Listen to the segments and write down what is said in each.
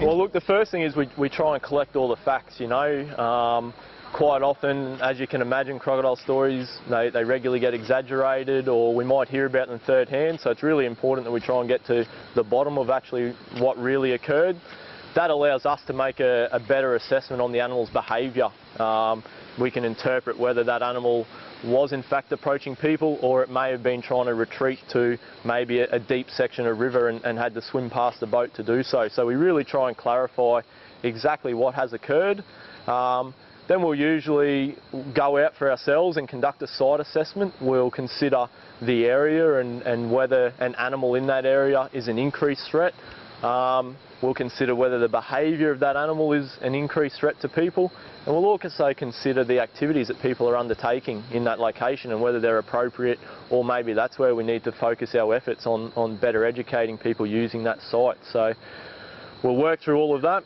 Well, look, the first thing is we try and collect all the facts, you know. Quite often, as you can imagine, crocodile stories, they regularly get exaggerated, or we might hear about them third hand, so it's really important that we try and get to the bottom of actually what really occurred. That allows us to make a better assessment on the animal's behaviour. We can interpret whether that animal was in fact approaching people, or it may have been trying to retreat to maybe a deep section of river and had to swim past the boat to do so. So we really try and clarify exactly what has occurred. Then we'll usually go out for ourselves and conduct a site assessment. We'll consider the area and whether an animal in that area is an increased threat. We'll consider whether the behaviour of that animal is an increased threat to people, and we'll also consider the activities that people are undertaking in that location and whether they're appropriate, or maybe that's where we need to focus our efforts on better educating people using that site. So we'll work through all of that.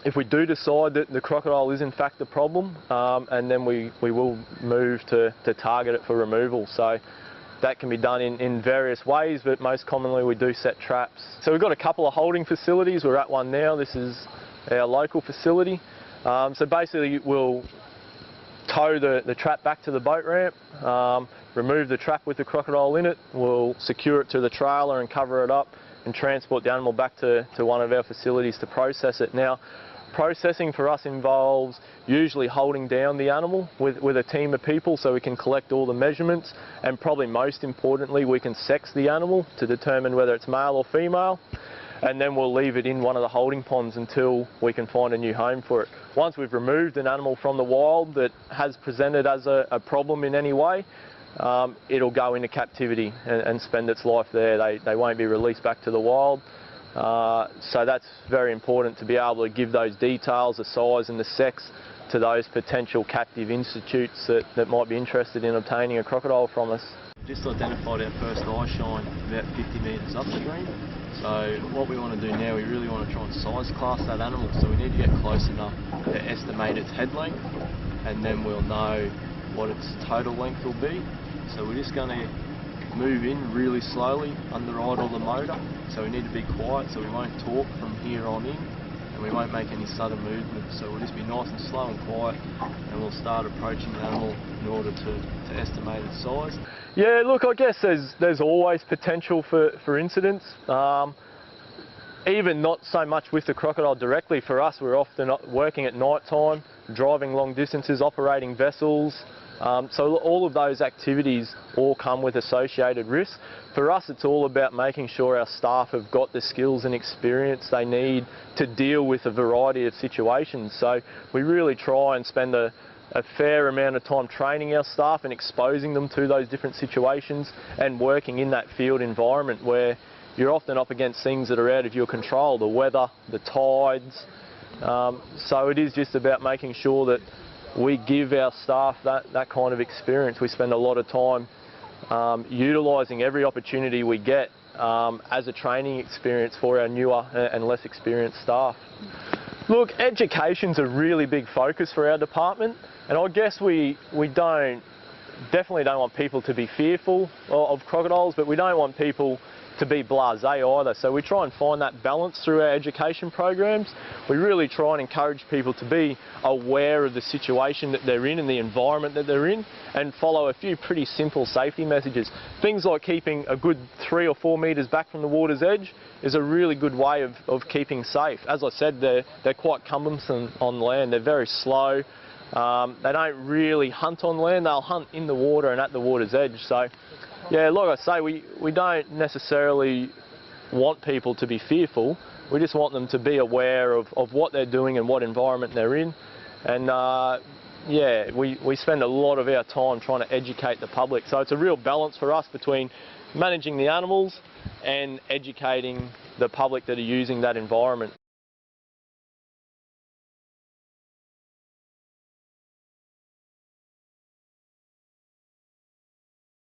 If we do decide that the crocodile is in fact the problem, and then we will move to target it for removal. So that can be done in various ways, but most commonly we do set traps. So we've got a couple of holding facilities. We're at one now. This is our local facility. So basically we'll tow the trap back to the boat ramp, remove the trap with the crocodile in it, we'll secure it to the trailer and cover it up and transport the animal back to one of our facilities to process it. Now, processing for us involves usually holding down the animal with a team of people so we can collect all the measurements, and probably most importantly we can sex the animal to determine whether it's male or female, and then we'll leave it in one of the holding ponds until we can find a new home for it. Once we've removed an animal from the wild that has presented as a problem in any way, it'll go into captivity and spend its life there. They won't be released back to the wild. So that's very important to be able to give those details, the size and the sex, to those potential captive institutes that might be interested in obtaining a crocodile from us. Just identified our first eye shine about 50 metres upstream. So what we want to do now, we really want to try and size class that animal. So we need to get close enough to estimate its head length, and then we'll know what its total length will be. So we're just going to move in really slowly, under idle the motor. So we need to be quiet, so we won't talk from here on in, and we won't make any sudden movements. So we'll just be nice and slow and quiet, and we'll start approaching the animal in order to estimate its size. Yeah, look, I guess there's always potential for incidents. Even not so much with the crocodile directly. For us, we're often working at night time, driving long distances, operating vessels. So all of those activities all come with associated risks. For us, it's all about making sure our staff have got the skills and experience they need to deal with a variety of situations. So we really try and spend a fair amount of time training our staff and exposing them to those different situations, and working in that field environment where you're often up against things that are out of your control, the weather, the tides. So it is just about making sure that we give our staff that kind of experience. We spend a lot of time utilising every opportunity we get as a training experience for our newer and less experienced staff. Look, education's a really big focus for our department, and I guess we definitely don't want people to be fearful of crocodiles, but we don't want people to be blasé either. So we try and find that balance through our education programs. We really try and encourage people to be aware of the situation that they're in and the environment that they're in, and follow a few pretty simple safety messages. Things like keeping a good 3 or 4 metres back from the water's edge is a really good way of keeping safe. As I said, they're quite cumbersome on land. They're very slow. They don't really hunt on land. They'll hunt in the water and at the water's edge. So yeah, like I say, we don't necessarily want people to be fearful. We just want them to be aware of what they're doing and what environment they're in. And yeah, we spend a lot of our time trying to educate the public. So it's a real balance for us between managing the animals and educating the public that are using that environment.